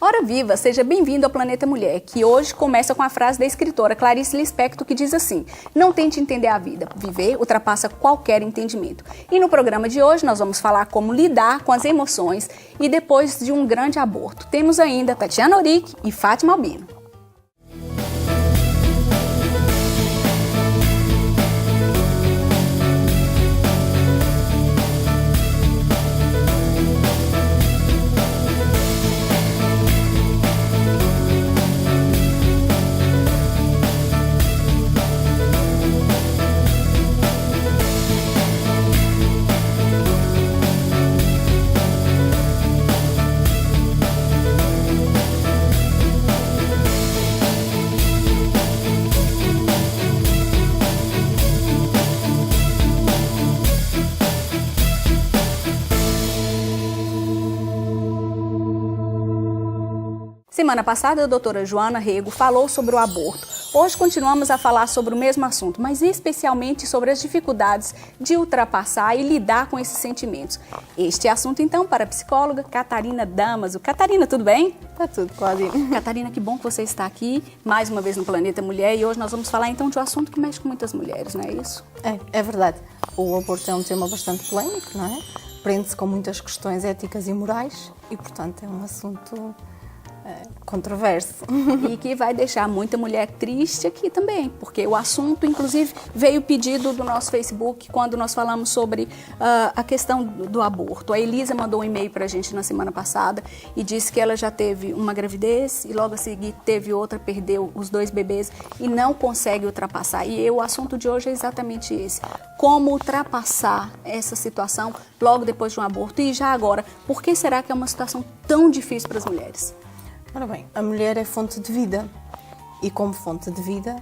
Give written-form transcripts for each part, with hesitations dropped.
Ora viva, seja bem-vindo ao Planeta Mulher, que hoje começa com a frase da escritora Clarice Lispector, que diz assim: não tente entender a vida, viver ultrapassa qualquer entendimento. E no programa de hoje nós vamos falar como lidar com as emoções e depois de um grande aborto. Temos ainda Tatiana Oric e Fátima Albino. Semana passada, a doutora Joana Rego falou sobre o aborto. Hoje continuamos a falar sobre o mesmo assunto, mas especialmente sobre as dificuldades de ultrapassar e lidar com esses sentimentos. Este é assunto, então, para a psicóloga Catarina Damaso. Catarina, tudo bem? Tá tudo, Claudine. Catarina, que bom que você está aqui, mais uma vez no Planeta Mulher, e hoje nós vamos falar, então, de um assunto que mexe com muitas mulheres, não é isso? É verdade. O aborto é um tema bastante polémico, não é? Prende-se com muitas questões éticas e morais e, portanto, é um assunto controverso. E que vai deixar muita mulher triste aqui também, porque o assunto, inclusive, veio pedido do nosso Facebook quando nós falamos sobre a questão do aborto. A Elisa mandou um e-mail para a gente na semana passada e disse que ela já teve uma gravidez e logo a seguir teve outra, perdeu os 2 bebês e não consegue ultrapassar. E o assunto de hoje é exatamente esse: como ultrapassar essa situação logo depois de um aborto. E já agora, por que será que é uma situação tão difícil para as mulheres? Ora bem, a mulher é fonte de vida e, como fonte de vida,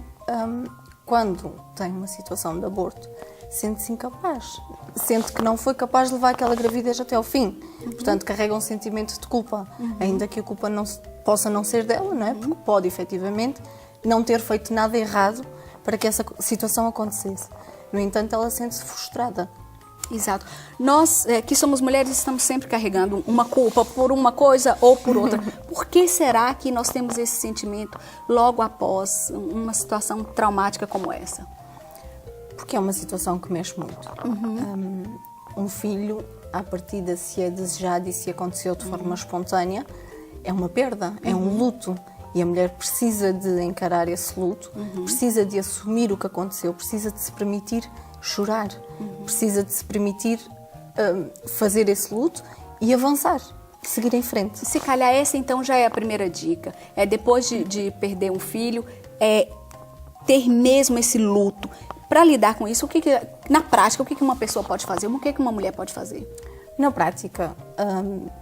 quando tem uma situação de aborto, sente-se incapaz, sente que não foi capaz de levar aquela gravidez até ao fim. Portanto, carrega um sentimento de culpa, ainda que a culpa possa não ser dela, não é? Porque pode, efetivamente, não ter feito nada errado para que essa situação acontecesse. No entanto, ela sente-se frustrada. Exato. Nós, que somos mulheres, estamos sempre carregando uma culpa por uma coisa ou por outra. Por que será que nós temos esse sentimento logo após uma situação traumática como essa? Porque é uma situação que mexe muito. Um filho, à partida, se é desejado e se aconteceu de forma espontânea, é uma perda, é um luto. E a mulher precisa de encarar esse luto, precisa de assumir o que aconteceu, precisa de se permitir chorar, precisa de se permitir fazer esse luto e avançar, seguir em frente. Se calhar essa então já é a primeira dica, depois de perder um filho, ter mesmo esse luto. Para lidar com isso, na prática, o que uma pessoa pode fazer, o que uma mulher pode fazer? Na prática,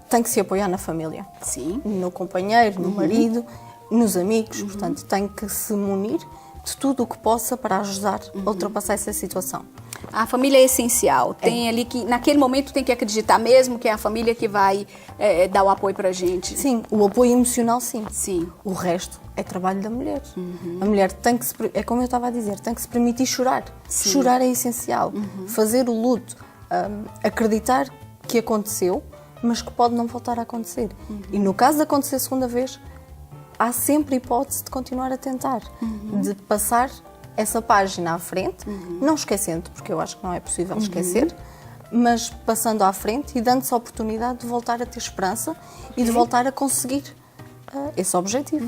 tem que se apoiar na família. Sim. No companheiro, no marido, nos amigos, portanto tem que se munir de tudo o que possa para ajudar a ultrapassar essa situação. A família é essencial, tem ali que, naquele momento, tem que acreditar mesmo que é a família que vai dar o apoio para a gente. Sim, o apoio emocional sim. Sim. O resto é trabalho da mulher. A mulher tem que é como eu estava a dizer, tem que se permitir chorar. Sim. Chorar é essencial. Fazer o luto, acreditar que aconteceu, mas que pode não voltar a acontecer. E no caso de acontecer a segunda vez, há sempre a hipótese de continuar a tentar, de passar essa página à frente, não esquecendo, porque eu acho que não é possível esquecer, mas passando à frente e dando-se a oportunidade de voltar a ter esperança e de voltar a conseguir esse objetivo.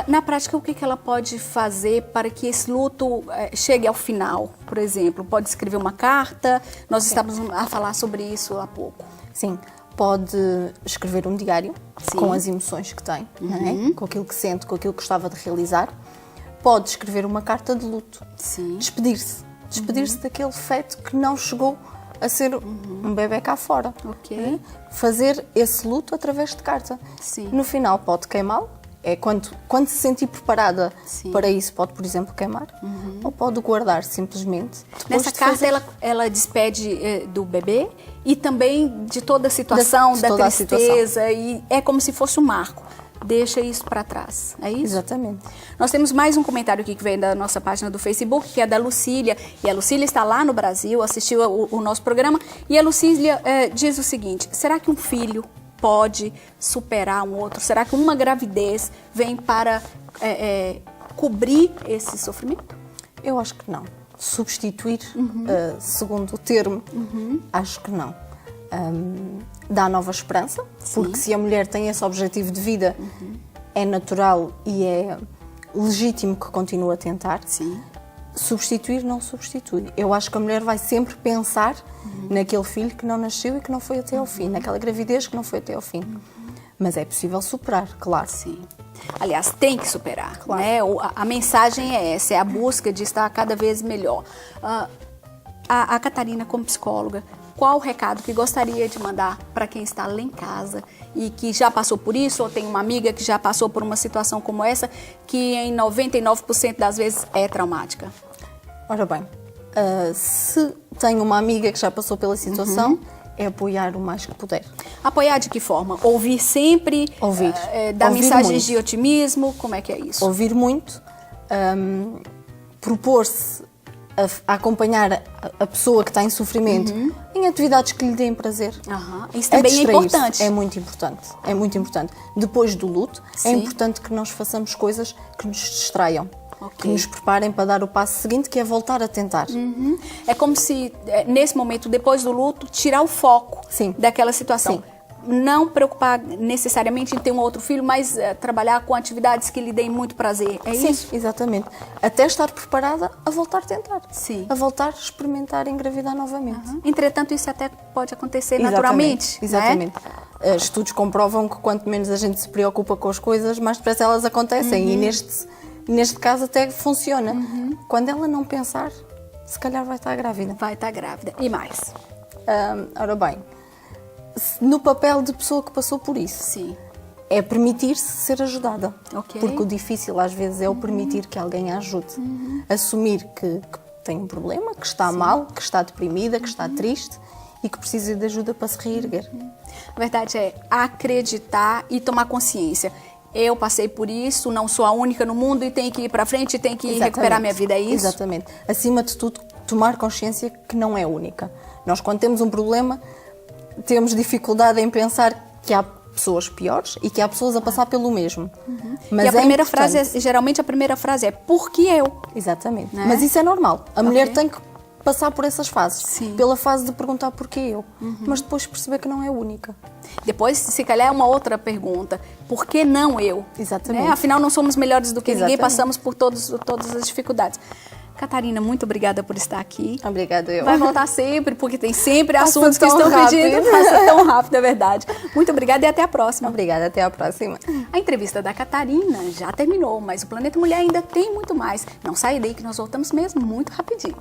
Na prática, o que ela pode fazer para que esse luto chegue ao final, por exemplo? Pode escrever uma carta? Nós estávamos a falar sobre isso há pouco. Sim. Pode escrever um diário com as emoções que tem, não é? Com aquilo que sente, com aquilo que gostava de realizar. Pode escrever uma carta de luto. Sim. Despedir-se. Despedir-se daquele feto que não chegou a ser um bebê cá fora. Ok. Fazer esse luto através de carta. Sim. No final pode queimá-lo. Quando se sentir preparada para isso, pode, por exemplo, queimar. Ou pode guardar simplesmente. Nessa carta, ela despede do bebê e também de toda a situação, da tristeza. E é como se fosse um marco. Deixa isso para trás, é isso? Exatamente. Nós temos mais um comentário aqui que vem da nossa página do Facebook, que é da Lucília. E a Lucília está lá no Brasil, assistiu o nosso programa. E a Lucília diz o seguinte: será que um filho pode superar um outro? Será que uma gravidez vem para cobrir esse sofrimento? Eu acho que não. Substituir, segundo o termo, acho que não. Dá nova esperança, porque se a mulher tem esse objetivo de vida, é natural e é legítimo que continue a tentar. Sim. Substituir não substitui. Eu acho que a mulher vai sempre pensar naquele filho que não nasceu e que não foi até ao fim, naquela gravidez que não foi até ao fim. Mas é possível superar, claro. Sim. Aliás, tem que superar, Claro. né? A mensagem é essa, é a busca de estar cada vez melhor. A Catarina, como psicóloga, qual o recado que gostaria de mandar para quem está lá em casa e que já passou por isso, ou tem uma amiga que já passou por uma situação como essa, que em 99% das vezes é traumática? Ora bem, se tem uma amiga que já passou pela situação, é apoiar o mais que puder. Apoiar de que forma? Ouvir sempre? Ouvir. Dar Ouvir mensagens muito. de otimismo? Como é que é isso? Ouvir muito, propor-se a acompanhar a pessoa que está em sofrimento em atividades que lhe deem prazer. Isso também é distrair-se. importante. É muito importante. É muito importante. Depois do luto, é Sim. importante que nós façamos coisas que nos distraiam. Ok. Que nos preparem para dar o passo seguinte, que é voltar a tentar. É como se, nesse momento, depois do luto, tirar o foco Sim. daquela situação. Sim. Não preocupar necessariamente em ter um outro filho, mas trabalhar com atividades que lhe deem muito prazer. É Sim, isso? exatamente. Até estar preparada a voltar a tentar. Sim. A voltar a experimentar engravidar novamente. Entretanto, isso até pode acontecer Exatamente, naturalmente. Exatamente. Estudos comprovam que quanto menos a gente se preocupa com as coisas, mais depressa elas acontecem. E neste caso até funciona. Quando ela não pensar, se calhar vai estar grávida. Vai estar grávida. E mais? Ora bem, no papel de pessoa que passou por isso, Sim. é permitir-se ser ajudada. Ok. Porque o difícil às vezes é o permitir que alguém a ajude. Assumir que tem um problema, que está mal, que está deprimida, que está triste e que precisa de ajuda para se reerguer. A verdade é acreditar e tomar consciência. Eu passei por isso, não sou a única no mundo e tenho que ir para frente, tenho que recuperar minha vida, é isso? Exatamente. Acima de tudo, tomar consciência que não é única. Nós, quando temos um problema, temos dificuldade em pensar que há pessoas piores e que há pessoas a passar pelo mesmo. Mas e a primeira importante. frase, geralmente a primeira frase é por que eu? Exatamente. Né? Mas isso é normal. A mulher Ok. tem que passar por essas fases. Sim. Pela fase de perguntar porquê eu. Mas depois perceber que não é única. Depois, se calhar, é uma outra pergunta. Por que não eu? Exatamente. Né? Afinal, não somos melhores do que ninguém, Exatamente. passamos por todas as dificuldades. Catarina, muito obrigada por estar aqui. Obrigada, eu. Vai voltar sempre, porque tem sempre Passa assuntos que tão estão rápido. pedindo. Passa tão rápido, é verdade. Muito obrigada e até a próxima. Obrigada, até a próxima. A entrevista da Catarina já terminou, mas o Planeta Mulher ainda tem muito mais. Não saia daí que nós voltamos mesmo muito rapidinho.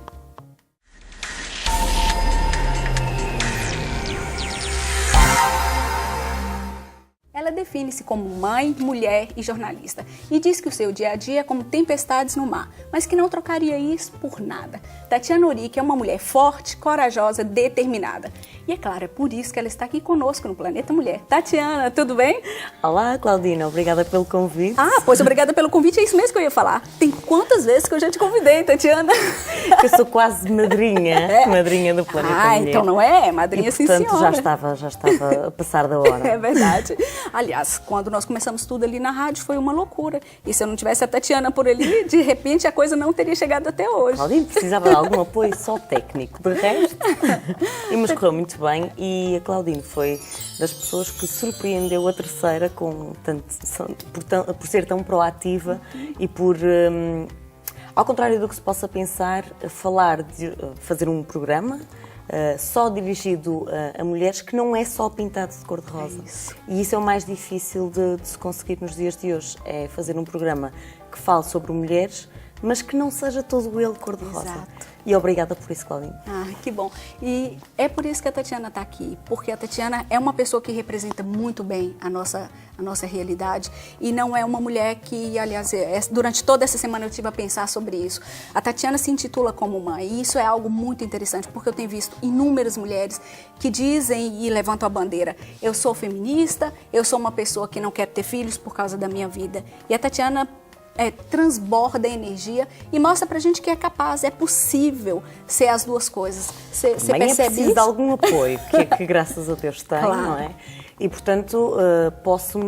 Ela define-se como mãe, mulher e jornalista e diz que o seu dia a dia é como tempestades no mar, mas que não trocaria isso por nada. Tatiana Urique é uma mulher forte, corajosa, determinada. E é claro, é por isso que ela está aqui conosco no Planeta Mulher. Tatiana, tudo bem? Olá, Claudina, obrigada pelo convite. Pois obrigada pelo convite, é isso mesmo que eu ia falar. Tem quantas vezes que eu já te convidei, Tatiana? Eu sou quase madrinha, madrinha do Planeta Mulher. Então não é? Madrinha, e, sim, portanto, senhora. já estava a passar da hora. É verdade. Aliás, quando nós começamos tudo ali na rádio, foi uma loucura. E se eu não tivesse a Tatiana por ali, de repente a coisa não teria chegado até hoje. Claudina precisava de algum apoio só técnico, de resto. Mas correu muito bem e a Claudine foi das pessoas que surpreendeu a terceira por ser tão proativa e por, ao contrário do que se possa pensar, fazer um programa só dirigido a mulheres, que não é só pintado de cor-de-rosa. E isso é o mais difícil de se conseguir nos dias de hoje, é fazer um programa que fale sobre mulheres, mas que não seja todo ele cor-de-rosa. Exato. E obrigada por isso, Claudine. Que bom. E é por isso que a Tatiana está aqui, porque a Tatiana é uma pessoa que representa muito bem a nossa realidade e não é uma mulher que, aliás, durante toda essa semana eu tive a pensar sobre isso. A Tatiana se intitula como mãe e isso é algo muito interessante, porque eu tenho visto inúmeras mulheres que dizem e levantam a bandeira: eu sou feminista, eu sou uma pessoa que não quer ter filhos por causa da minha vida. E a Tatiana transborda energia e mostra pra gente que é capaz, é possível ser as duas coisas. Você percebe é preciso isso? de algum apoio, que graças a Deus tem, Claro. não é? e, portanto, posso-me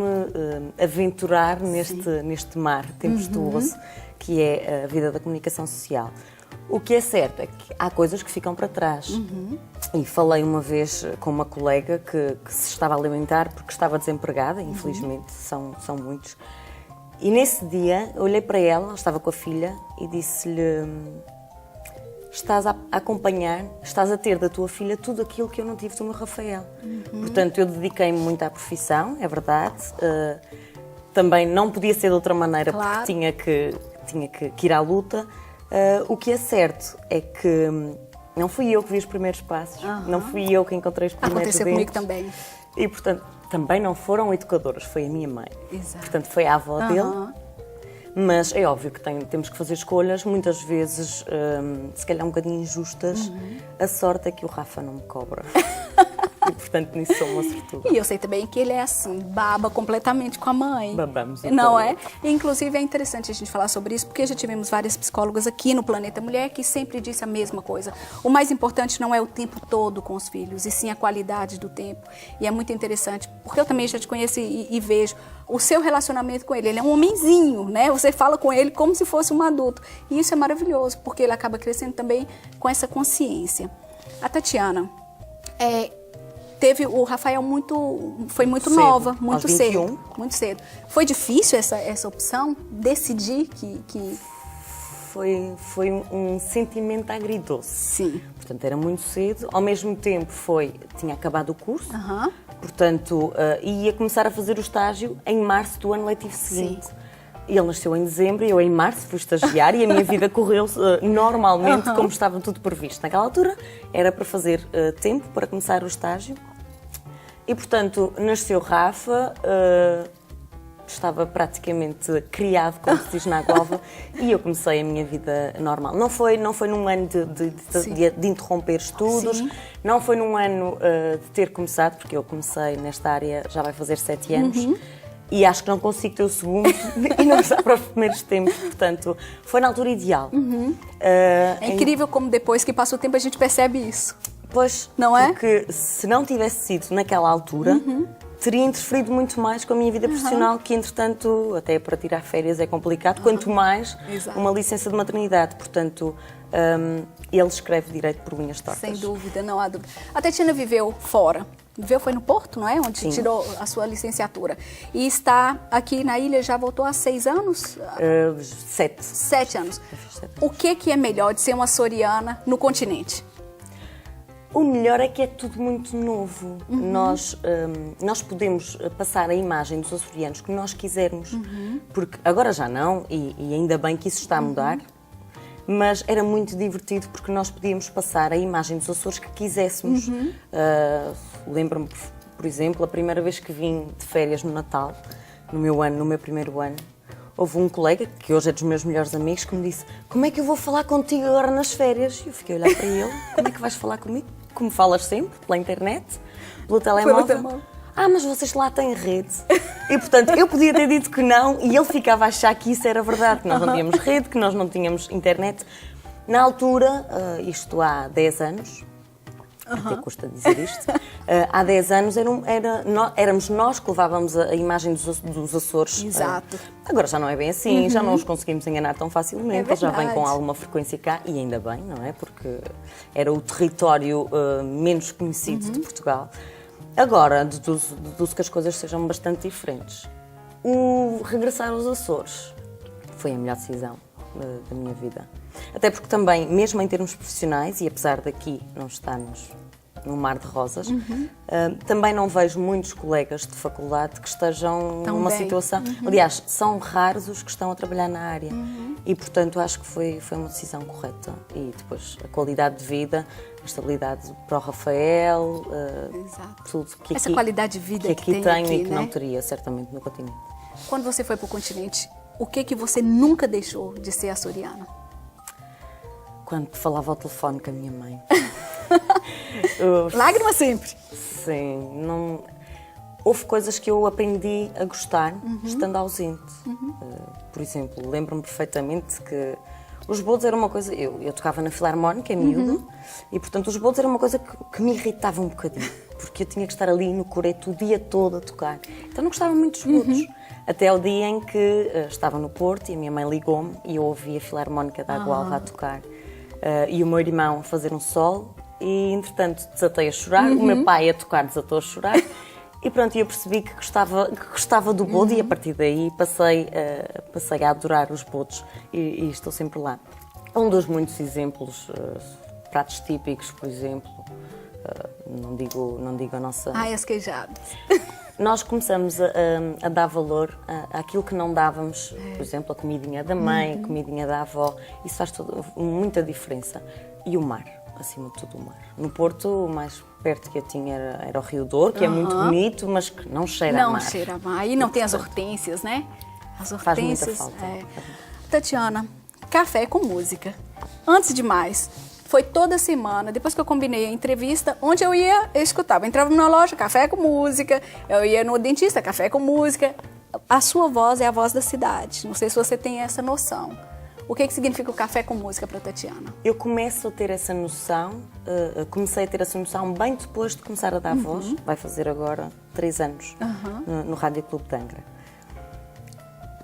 aventurar neste mar tempestuoso que é a vida da comunicação social. O que é certo é que há coisas que ficam para trás. E falei uma vez com uma colega que se estava a lamentar porque estava desempregada, infelizmente, são muitos. E nesse dia, olhei para ela estava com a filha, e disse-lhe: estás a acompanhar, estás a ter da tua filha tudo aquilo que eu não tive do meu Rafael. Portanto, eu dediquei-me muito à profissão, é verdade. Também não podia ser de outra maneira, claro, porque tinha que ir à luta. O que é certo é que não fui eu que vi os primeiros passos, não fui eu que encontrei os primeiros Aconteceu dentes. comigo também. E, portanto, também não foram educadoras, foi a minha mãe. Exato. Portanto, foi a avó dele. Mas é óbvio que temos que fazer escolhas, muitas vezes, se calhar um bocadinho injustas. A sorte é que o Rafa não me cobra. E, portanto, nisso sou uma sortuda. E eu sei também que ele é assim, baba completamente com a mãe. Babamos um não pouco. é? E, inclusive, é interessante a gente falar sobre isso, porque já tivemos várias psicólogas aqui no Planeta Mulher que sempre disse a mesma coisa. O mais importante não é o tempo todo com os filhos, e sim a qualidade do tempo. E é muito interessante, porque eu também já te conheço e vejo o seu relacionamento com ele. Ele é um homenzinho, né? Você fala com ele como se fosse um adulto. E isso é maravilhoso, porque ele acaba crescendo também com essa consciência. A Tatiana, teve o Rafael foi muito cedo, nova, aos muito 21. cedo, muito cedo. Foi difícil essa opção, decidir que... Foi um sentimento agridoce. Sim. Portanto, era muito cedo. Ao mesmo tempo, tinha acabado o curso. Portanto, ia começar a fazer o estágio em março do ano letivo seguinte. Sim. Ele nasceu em dezembro e eu em março fui estagiar e a minha vida correu normalmente como estava tudo previsto. Naquela altura era para fazer tempo para começar o estágio e, portanto, nasceu Rafa, estava praticamente criado, como se diz na Gualva, e eu comecei a minha vida normal. Não foi num ano de interromper estudos, não foi num ano de ter começado, porque eu comecei nesta área já vai fazer 7 anos, e acho que não consigo ter o segundo e não estar para os primeiros tempos, portanto, foi na altura ideal. É incrível como depois que passa o tempo a gente percebe isso. Pois, não é? Porque se não tivesse sido naquela altura, teria interferido muito mais com a minha vida profissional, que entretanto, até para tirar férias é complicado, quanto mais uma licença de maternidade. Portanto, ele escreve direito por linhas tortas. Sem dúvida, não há dúvida. A Tatiana viveu fora. Foi no Porto, não é? Onde tirou a sua licenciatura. E está aqui na ilha, já voltou há 6 anos? 7. 7 anos. O que é melhor de ser uma açoriana no continente? O melhor é que é tudo muito novo. Nós podemos passar a imagem dos açorianos que nós quisermos, porque agora já não, e ainda bem que isso está a mudar, mas era muito divertido porque nós podíamos passar a imagem dos Açores que quiséssemos. Lembro-me, por exemplo, a primeira vez que vim de férias no Natal, no meu primeiro ano, houve um colega, que hoje é dos meus melhores amigos, que me disse: como é que eu vou falar contigo agora nas férias? E eu fiquei a olhar para ele: como é que vais falar comigo? Como falas sempre, pela internet, pelo telemóvel. Mas vocês lá têm rede. E, portanto, eu podia ter dito que não e ele ficava a achar que isso era verdade, que nós não tínhamos rede, que nós não tínhamos internet. Na altura, isto há 10 anos, até custa dizer isto, há 10 anos éramos nós que levávamos a imagem dos Açores. Exato. Agora já não é bem assim, já não os conseguimos enganar tão facilmente, eles já vêm com alguma frequência cá, e ainda bem, não é? Porque era o território menos conhecido de Portugal. Agora, deduzo que as coisas sejam bastante diferentes. O regressar aos Açores foi a melhor decisão da minha vida. Até porque também, mesmo em termos profissionais, e apesar daqui não estarmos num mar de rosas, também não vejo muitos colegas de faculdade que estejam numa situação... Aliás, são raros os que estão a trabalhar na área. E, portanto, acho que foi uma decisão correta. E depois, a qualidade de vida, a estabilidade para o Rafael, tudo que essa qualidade de vida que aqui tenho e que não teria, certamente, no continente. Quando você foi para o continente, o que você nunca deixou de ser açoriana? Quando falava ao telefone com a minha mãe. Lágrima sempre. Sim. Não... Houve coisas que eu aprendi a gostar estando ausente. Por exemplo, lembro-me perfeitamente que os bolos eram uma coisa... Eu tocava na Filarmónica, em miúdo, e portanto os bolos eram uma coisa que me irritava um bocadinho. porque eu tinha que estar ali no coreto o dia todo a tocar. Então não gostava muito dos bodos. Até ao dia em que estava no Porto e a minha mãe ligou-me e eu ouvi a Filarmónica da Água Alva a tocar e o meu irmão a fazer um solo e, entretanto, desatei a chorar. O meu pai a tocar desatou a chorar e pronto, eu percebi que gostava do bodo e a partir daí passei a adorar os bodos e estou sempre lá. Um dos muitos exemplos, pratos típicos, por exemplo, não digo a nossa... Ai, as queijadas. Nós começamos a dar valor àquilo que não dávamos, por exemplo, a comidinha da mãe, a comidinha da avó, isso faz muita diferença. E o mar, acima de tudo o mar. No Porto, o mais perto que eu tinha era o Rio Douro, que é muito bonito, mas que não cheira a mar. Não cheira a mar. E não tem as hortênsias, né? As hortênsias. Faz muita falta. Tatiana, café com música. Antes de mais, foi toda semana, depois que eu combinei a entrevista, onde eu ia, eu escutava. Eu entrava numa loja, café com música, eu ia no dentista, café com música. A sua voz é a voz da cidade. Não sei se você tem essa noção. O que significa o café com música para Tatiana? Eu começo a ter essa noção, comecei a ter essa noção bem depois de começar a dar voz. Vai fazer agora 3 anos no Rádio Clube de Angra.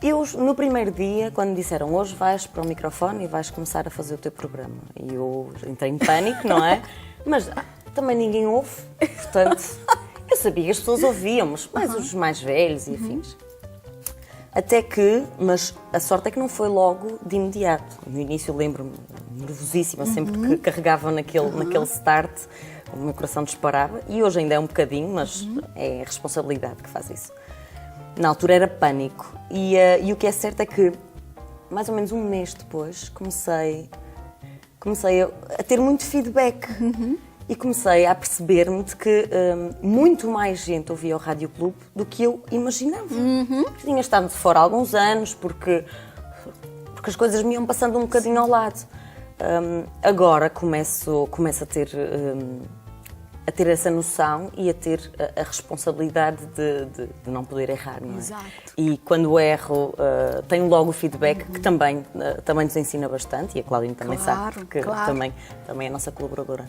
Eu, no primeiro dia, quando disseram hoje vais para o microfone e vais começar a fazer o teu programa, e eu entrei em pânico, não é? Mas também ninguém ouve, portanto, eu sabia que as pessoas ouvíamos, mas os mais velhos e afins. Até que, mas a sorte é que não foi logo de imediato. No início lembro-me, nervosíssima, sempre que carregava naquele start, o meu coração disparava, e hoje ainda é um bocadinho, mas é a responsabilidade que faz isso. Na altura era pânico e o que é certo é que mais ou menos um mês depois comecei a ter muito feedback e comecei a perceber-me de que muito mais gente ouvia o Rádio Clube do que eu imaginava. Tinha estado de fora há alguns anos porque as coisas me iam passando um bocadinho ao lado. Agora começo a ter essa noção e a ter a responsabilidade de não poder errar, não é? Exato. E quando erro, tenho logo o feedback, que também nos ensina bastante, e a Claudine também sabe, porque também é a nossa colaboradora.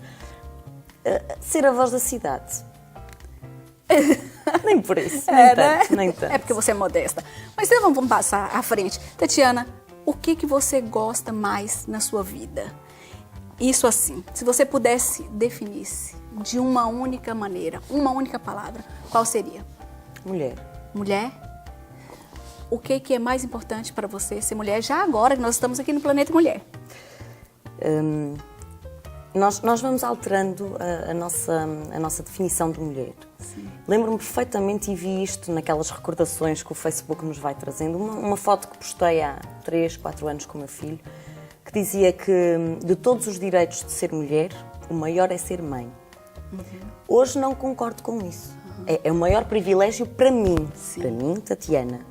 Ser a voz da cidade. Nem por isso, nem tanto. É porque você é modesta. Mas então vamos passar à frente. Tatiana, o que você gosta mais na sua vida? Isso assim, se você pudesse definir-se de uma única maneira, uma única palavra, qual seria? Mulher. Mulher? O que é mais importante para você ser mulher, já agora que nós estamos aqui no Planeta Mulher? Nós vamos alterando a nossa definição de mulher. Lembro-me perfeitamente e vi isto naquelas recordações que o Facebook nos vai trazendo. Uma foto que postei há 3, 4 anos com o meu filho, que dizia que de todos os direitos de ser mulher, o maior é ser mãe. Hoje não concordo com isso. É o maior privilégio para mim, Tatiana.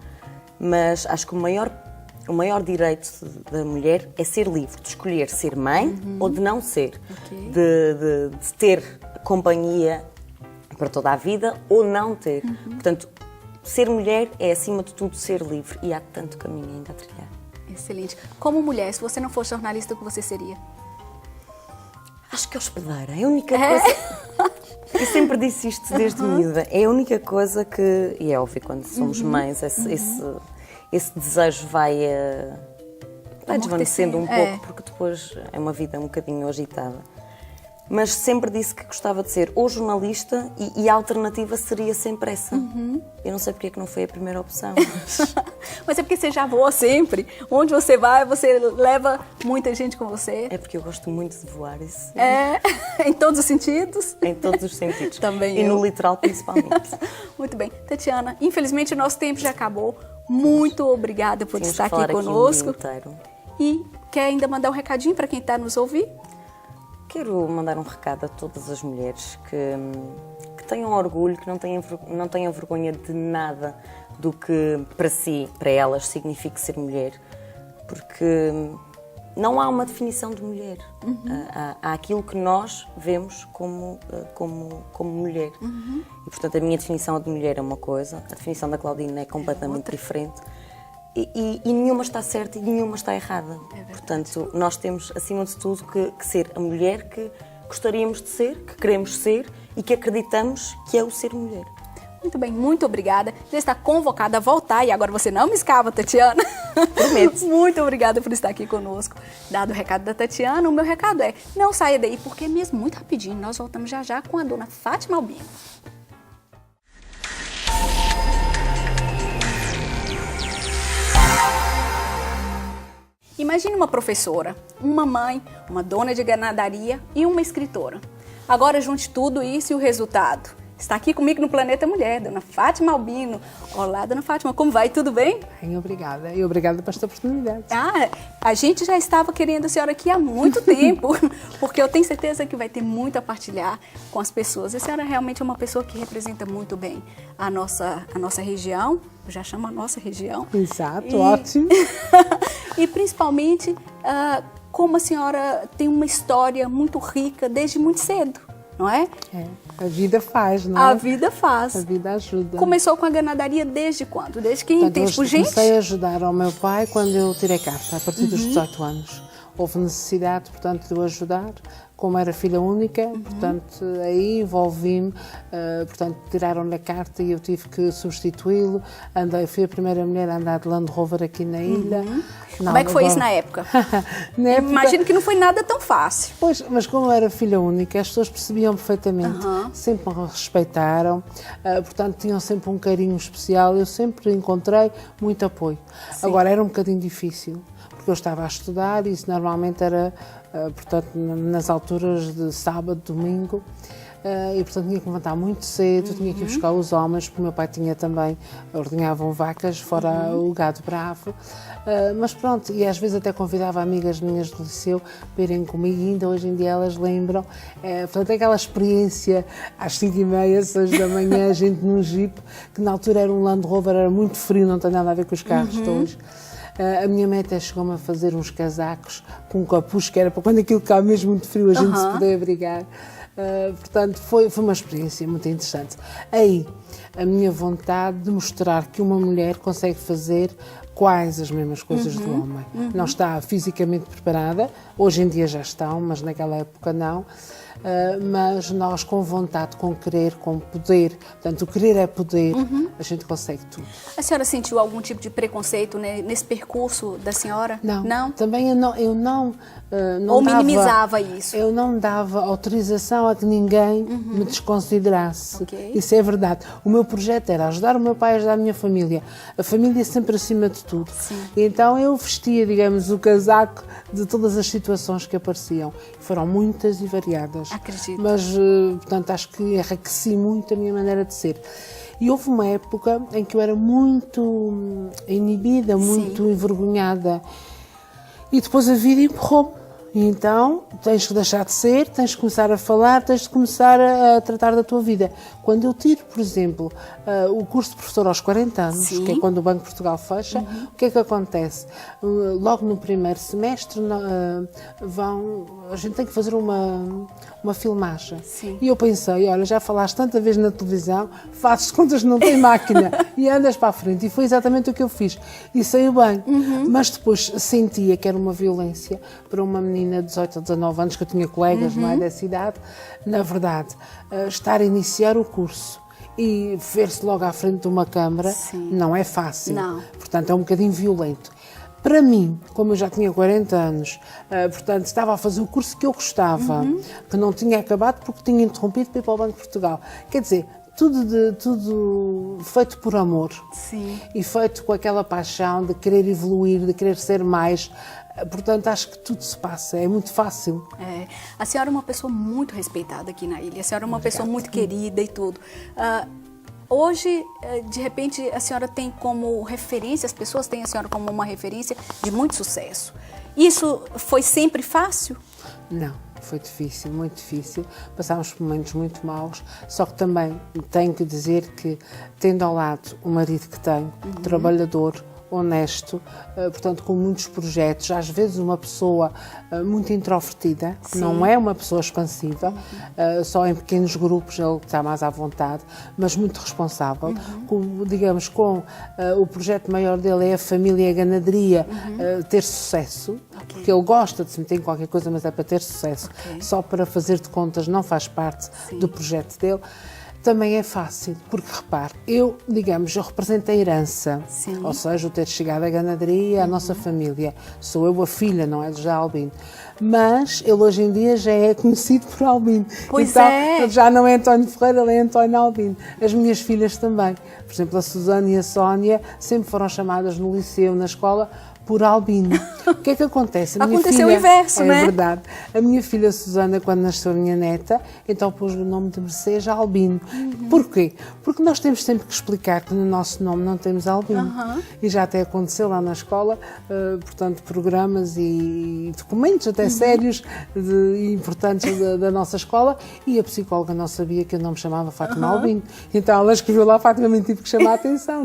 Mas acho que o maior direito da mulher é ser livre, de escolher ser mãe ou de não ser. De ter companhia para toda a vida ou não ter. Portanto, ser mulher é, acima de tudo, ser livre. E há tanto caminho ainda a trilhar. Excelente. Como mulher, se você não fosse jornalista, o que você seria? Acho que é hospedeira. É a única coisa... Eu sempre disse isto desde miúda. É a única coisa que... E é óbvio, quando somos mães, esse desejo vai desvanecendo um pouco, porque depois é uma vida um bocadinho agitada. Mas sempre disse que gostava de ser ou jornalista e a alternativa seria sempre essa. Eu não sei porque é que não foi a primeira opção. Mas é porque você já voa sempre. Onde você vai, você leva muita gente com você. É porque eu gosto muito de voar. Isso. Em todos os sentidos? Em todos os sentidos. Também e no litoral principalmente. Muito bem. Tatiana, infelizmente o nosso tempo já acabou. Muito obrigada por estar aqui conosco. E quer ainda mandar um recadinho para quem está nos ouvindo? Quero mandar um recado a todas as mulheres que tenham orgulho, que não tenham vergonha de nada do que para si, para elas, significa ser mulher. Porque não há uma definição de mulher. Há aquilo que nós vemos como mulher. E, portanto, a minha definição de mulher é uma coisa, a definição da Claudine é completamente diferente. E nenhuma está certa e nenhuma está errada. Portanto, nós temos, acima de tudo, que ser a mulher que gostaríamos de ser, que queremos ser e que acreditamos que é o ser mulher. Muito bem, muito obrigada. Já está convocada a voltar e agora você não me escapa, Tatiana. Prometo. Muito obrigada por estar aqui conosco. Dado o recado da Tatiana, o meu recado é: não saia daí, porque é mesmo muito rapidinho. Nós voltamos já já com a dona Fátima Albino. Imagine uma professora, uma mãe, uma dona de ganadaria e uma escritora. Agora junte tudo isso e o resultado. Está aqui comigo no Planeta Mulher, dona Fátima Albino. Olá, dona Fátima, como vai? Tudo bem? Bem, obrigada. E obrigada por esta oportunidade. A gente já estava querendo a senhora aqui há muito tempo, porque eu tenho certeza que vai ter muito a partilhar com as pessoas. A senhora realmente é uma pessoa que representa muito bem a nossa região, eu já chamo a nossa região. Exato, ótimo. E principalmente como a senhora tem uma história muito rica desde muito cedo, não é? É, a vida faz, não é? A vida faz. A vida ajuda. Começou com a ganadaria desde quando? Desde que Portanto, tem por gente? Comecei a ajudar ao meu pai quando eu tirei carta, a partir dos 18 anos. Houve necessidade, portanto, de eu ajudar, como era filha única, portanto, aí envolvi-me, portanto, tiraram-lhe a carta e eu tive que substituí-lo. Fui a primeira mulher a andar de Land Rover aqui na ilha. Como é que foi isso na época? Na época... Imagino que não foi nada tão fácil. Pois, mas como eu era filha única, as pessoas percebiam perfeitamente, sempre me respeitaram, portanto, tinham sempre um carinho especial, eu sempre encontrei muito apoio. Sim. Agora, era um bocadinho difícil, porque eu estava a estudar e isso normalmente era, portanto, nas alturas de sábado, domingo, e portanto tinha que levantar muito cedo, tinha que ir buscar os homens, porque o meu pai tinha também, ordenhavam vacas, fora o gado bravo, mas pronto, e às vezes até convidava amigas minhas do liceu para irem comigo e ainda hoje em dia elas lembram, portanto aquela experiência às 5h30, 6 da manhã, a gente num Jeep, que na altura era um Land Rover, era muito frio, não tem nada a ver com os carros de hoje. A minha meta chegou-me a fazer uns casacos com um capuz, que era para quando aquilo cá mesmo muito frio a gente se poder abrigar. Portanto, foi uma experiência muito interessante. Aí, a minha vontade de mostrar que uma mulher consegue fazer quase as mesmas coisas do homem. Não está fisicamente preparada, hoje em dia já estão, mas naquela época não. Mas nós com vontade, com querer, com poder, portanto o querer é poder, a gente consegue tudo. A senhora sentiu algum tipo de preconceito nesse percurso da senhora? Não. Não? Também eu não ou minimizava isso? Eu não dava autorização a que ninguém me desconsiderasse. Okay. Isso é verdade. O meu projeto era ajudar o meu pai, ajudar a minha família. A família sempre acima de tudo. Sim. E então eu vestia, digamos, o casaco de todas as situações que apareciam. Foram muitas e variadas. Acredito. Mas, portanto, acho que enriqueci muito a minha maneira de ser. E houve uma época em que eu era muito inibida, muito envergonhada. E depois a vida empurrou-me. E então, tens que deixar de ser, tens de começar a falar, tens de começar a tratar da tua vida. Quando eu tiro, por exemplo, o curso de professor aos 40 anos, que é quando o Banco de Portugal fecha, o que é que acontece? Logo no primeiro semestre, a gente tem que fazer uma filmagem. Sim. E eu pensei, olha, já falaste tanta vez na televisão, fazes contas que não tem máquina e andas para a frente. E foi exatamente o que eu fiz. E saiu bem. Mas depois sentia que era uma violência para uma menina de 18 ou 19 anos, que eu tinha colegas não é, dessa idade. Na verdade, estar a iniciar o curso e ver-se logo à frente de uma câmara não é fácil. Não. Portanto, é um bocadinho violento. Para mim, como eu já tinha 40 anos, portanto, estava a fazer o curso que eu gostava, que não tinha acabado porque tinha interrompido para ir para o Banco de Portugal. Quer dizer, tudo feito por amor. Sim. E feito com aquela paixão de querer evoluir, de querer ser mais. Portanto, acho que tudo se passa, é muito fácil. A senhora é uma pessoa muito respeitada aqui na ilha, a senhora é uma pessoa muito querida e tudo. Hoje, de repente, a senhora tem como referência, as pessoas têm a senhora como uma referência de muito sucesso. Isso foi sempre fácil? Não, foi difícil, muito difícil. Passámos por momentos muito maus, só que também tenho que dizer que, tendo ao lado o marido que tenho, trabalhador, honesto, portanto com muitos projetos, às vezes uma pessoa muito introvertida, não é uma pessoa expansiva, só em pequenos grupos ele está mais à vontade, mas muito responsável, digamos, com o projeto maior dele é a família e a ganaderia ter sucesso, porque ele gosta de se meter em qualquer coisa, mas é para ter sucesso. Só para fazer de contas não faz parte do projeto dele. Também é fácil, porque repare, eu represento a herança, ou seja, o ter chegado à ganaderia, a nossa família. Sou eu a filha, não é do José Albino. Mas ele hoje em dia já é conhecido por Albino. Pois então, é. ele já não é António Ferreira, ele é António Albino. As minhas filhas também. Por exemplo, a Susana e a Sónia sempre foram chamadas no liceu, na escola, por Albino. O que é que acontece? Aconteceu o inverso, não é? É verdade. A minha filha Susana, quando nasceu a minha neta, então pôs o nome de Mercedes Albino. Porquê? Porque nós temos sempre que explicar que no nosso nome não temos Albino. E já até aconteceu lá na escola, portanto, programas e documentos até sérios e importantes da nossa escola, e a psicóloga não sabia que eu não me chamava Fátima Albino. Então ela escreveu lá Fátima, mas tive que chamar a atenção.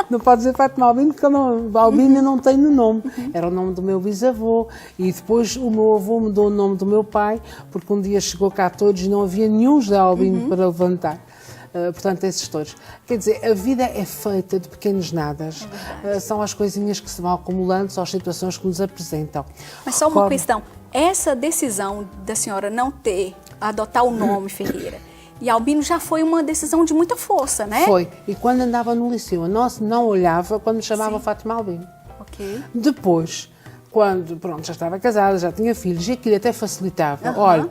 Não pode dizer Fátima Albino, porque Albino eu não tenho no nome. Era o nome do meu bisavô, e depois o meu avô mudou o nome do meu pai, porque um dia chegou cá a todos e não havia nenhum José Albino para levantar. Portanto, esses todos. Quer dizer, a vida é feita de pequenos nadas. São as coisinhas que se vão acumulando, são as situações que nos apresentam. Mas só uma questão, essa decisão da senhora não adotar o nome Ferreira, e Albino já foi uma decisão de muita força, né? Foi. E quando andava no liceu, a nossa não olhava quando me chamava Fátima Albino. Depois, quando já estava casada, já tinha filhos, e aquilo até facilitava. Olha,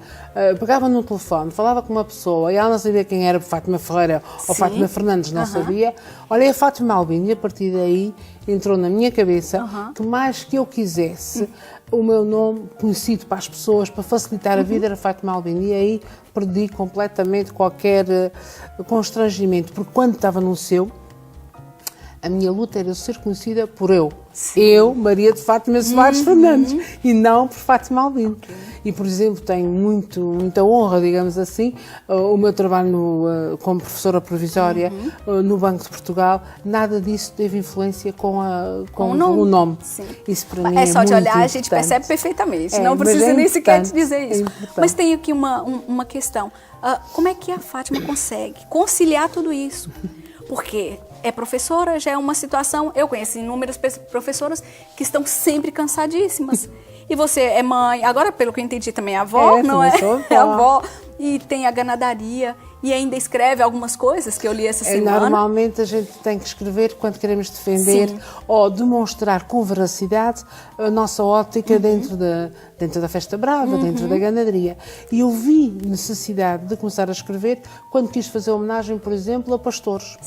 pegava no telefone, falava com uma pessoa e ela não sabia quem era, Fátima Ferreira ou Fátima Fernandes, não sabia. Olha, é a Fátima Albino, e a partir daí entrou na minha cabeça que mais que eu quisesse o meu nome conhecido para as pessoas, para facilitar a vida, era Fátima Albino. E aí perdi completamente qualquer constrangimento, porque quando estava no liceu, a minha luta era ser conhecida por eu. Eu, Maria de Fátima Soares Fernandes, e não por Fátima Albino. E, por exemplo, tenho muita honra, digamos assim, o meu trabalho como professora provisória no Banco de Portugal, nada disso teve influência com o nome. Isso para mim é só de muito olhar, a gente percebe perfeitamente, não precisa nem sequer te dizer isso. Mas tem aqui uma questão, como é que a Fátima consegue conciliar tudo isso? Porque é professora, já é uma situação... Eu conheço inúmeras professoras que estão sempre cansadíssimas. E você é mãe, agora pelo que eu entendi também é avó, não é? É avó, e tem a ganadaria, e ainda escreve algumas coisas que eu li essa semana. Normalmente a gente tem que escrever quando queremos defender ou demonstrar com veracidade a nossa ótica dentro da Festa Brava, dentro da ganadaria. E eu vi necessidade de começar a escrever quando quis fazer homenagem, por exemplo, a pastores.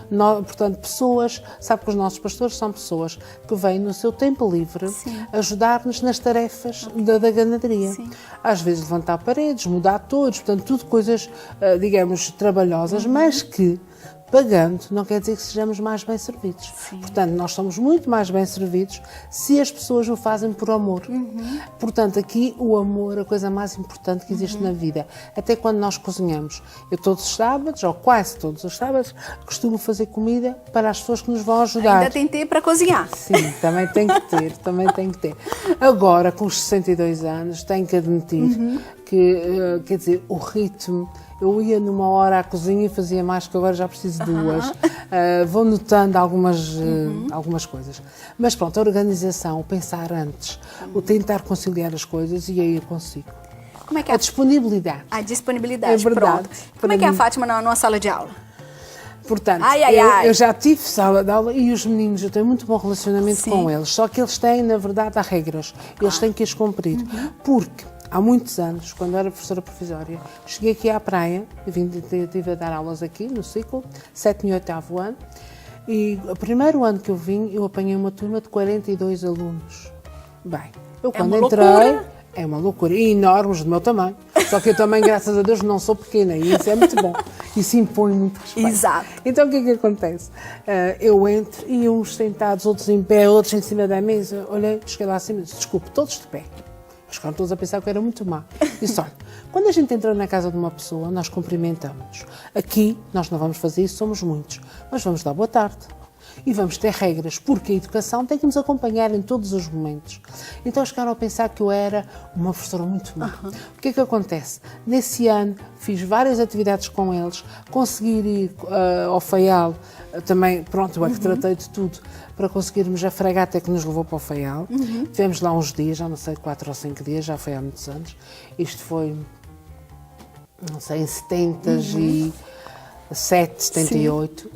Portanto, pessoas, sabe que os nossos pastores são pessoas que vêm no seu tempo livre ajudar-nos nas tarefas da ganadaria. Às vezes levantar paredes, mudar todos, portanto, tudo coisas, digamos, trabalhosas, mas que, pagando, não quer dizer que sejamos mais bem servidos. Portanto, nós somos muito mais bem servidos se as pessoas o fazem por amor. Portanto, aqui o amor é a coisa mais importante que existe na vida. Até quando nós cozinhamos. Eu todos os sábados, ou quase todos os sábados, costumo fazer comida para as pessoas que nos vão ajudar. Ainda tem tempo para cozinhar. Sim, também tem que ter, Agora, com os 62 anos, tenho que admitir que, quer dizer, o ritmo... Eu ia numa hora à cozinha e fazia mais, que agora já preciso de duas. Vou notando algumas coisas. Mas pronto, a organização, o pensar antes, o tentar conciliar as coisas, e aí eu consigo. Como é que é? A disponibilidade. A disponibilidade, é verdade. Pronto. Como é que é a Fátima numa sala de aula? Portanto, eu já tive sala de aula e os meninos, eu tenho muito bom relacionamento com eles, só que eles têm, na verdade, há regras. Eles têm que as cumprir. Porque... Há muitos anos, quando eu era professora provisória, cheguei aqui à praia, estive a dar aulas aqui no ciclo, 7º e 8º ano, e o primeiro ano que eu vim, eu apanhei uma turma de 42 alunos. Bem, eu quando entrei... Loucura. É uma loucura, e enormes do meu tamanho. Só que eu também, graças a Deus, não sou pequena, e isso é muito bom. Isso impõe muito respeito. Exato. Então, o que é que acontece? Eu entro, e uns sentados, outros em pé, outros em cima da mesa. Olhei, cheguei lá acima e disse, desculpe, todos de pé. Mas ficaram todos a pensar que eu era muito má. Disse, olha, quando a gente entra na casa de uma pessoa, nós cumprimentamos. Aqui, nós não vamos fazer isso, somos muitos. Mas vamos dar boa tarde. e vamos ter regras, porque a educação tem que nos acompanhar em todos os momentos. Então chegaram a pensar que eu era uma professora muito má. O que é que acontece? Nesse ano fiz várias atividades com eles, consegui ir ao Faial, também, pronto, eu é que tratei de tudo, para conseguirmos a fragata que nos levou para o Faial. Tivemos lá uns dias, já não sei, 4 ou 5 dias, já foi há muitos anos. Isto foi, não sei, em 77, 78,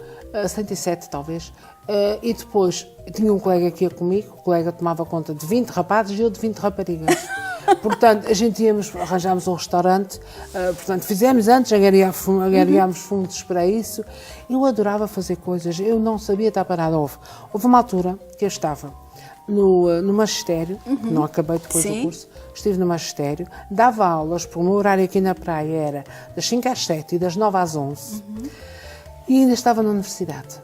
77 talvez. E depois tinha um colega que ia comigo, o colega tomava conta de 20 rapazes e eu de 20 raparigas. Portanto, a gente arranjámos um restaurante, portanto, fizemos antes, agariámos fundos para isso. Eu adorava fazer coisas, eu não sabia estar parada. Houve uma altura que eu estava no magistério, não acabei depois do curso, estive no magistério, dava aulas, porque o meu horário aqui na praia era das 5 às 7 e das 9 às 11, e ainda estava na universidade.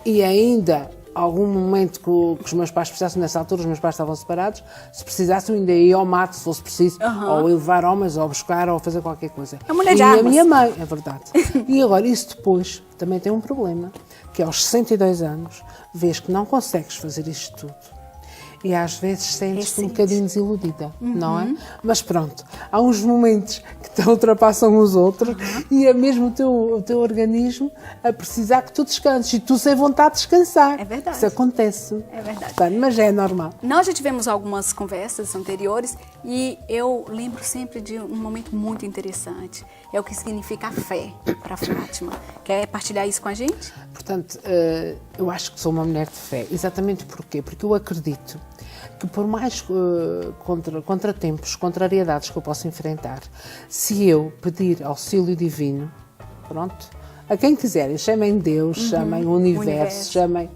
E ainda, algum momento que os meus pais precisassem, nessa altura os meus pais estavam separados, se precisassem ainda ia ao mato, se fosse preciso, ou ir levar homens, ou buscar, ou fazer qualquer coisa. A mulher de e armas. a minha mãe, é verdade. E agora, isso depois também tem um problema, que aos 62 anos, vês que não consegues fazer isto tudo. E às vezes sentes-te um bocadinho desiludida, não é? Mas pronto, há uns momentos que te ultrapassam os outros e é mesmo o teu organismo a precisar que tu descanses e tu sem vontade de descansar. É verdade. Isso acontece. É verdade. Portanto, mas é normal. Nós já tivemos algumas conversas anteriores e eu lembro sempre de um momento muito interessante. É o que significa a fé para a Fátima. Quer partilhar isso com a gente? Portanto, eu acho que sou uma mulher de fé. Exatamente porquê? Porque eu acredito que por mais contratempos, contrariedades que eu possa enfrentar, se eu pedir auxílio divino, pronto, a quem quiserem, chamem Deus, chamem o universo, chamem,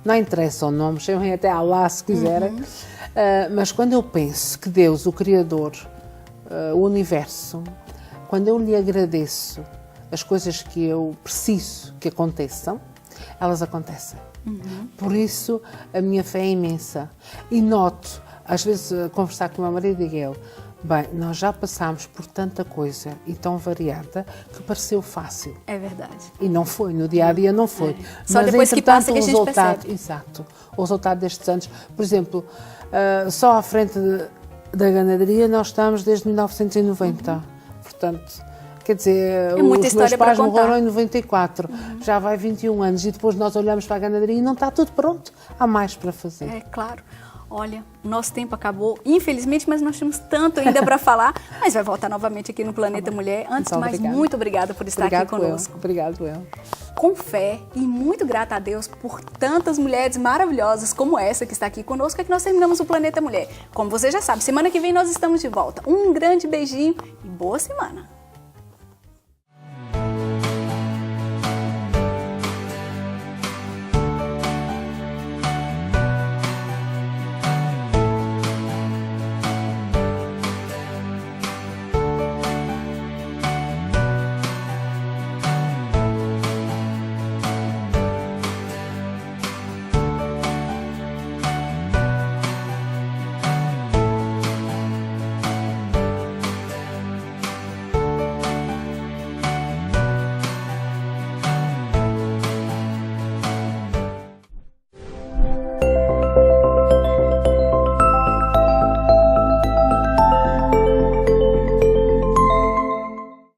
não interessa o nome, chamem até Allah se quiserem, mas quando eu penso que Deus, o Criador, o universo, quando eu lhe agradeço as coisas que eu preciso que aconteçam, elas acontecem. Por isso, a minha fé é imensa. E noto, às vezes, a conversar com o meu marido e ele, bem, nós já passámos por tanta coisa e tão variada que pareceu fácil. É verdade. E não foi, no dia-a-dia não foi. Só Mas, depois que passa que a gente resultado, percebe. Exato. O resultado destes anos, por exemplo, só à frente da ganaderia nós estamos desde 1990. Portanto, quer dizer, muita os meus história para pais contar. morreram em 94, já vai 21 anos e depois nós olhamos para a ganaderia e não está tudo pronto, há mais para fazer. É claro. Olha, nosso tempo acabou, infelizmente, mas nós temos tanto ainda para falar, mas vai voltar novamente aqui no Planeta Mulher. Antes de mais, muito obrigada por estar aqui conosco. Obrigado, eu. Com fé e muito grata a Deus por tantas mulheres maravilhosas como essa que está aqui conosco, é que nós terminamos o Planeta Mulher. Como você já sabe, semana que vem nós estamos de volta. Um grande beijinho e boa semana!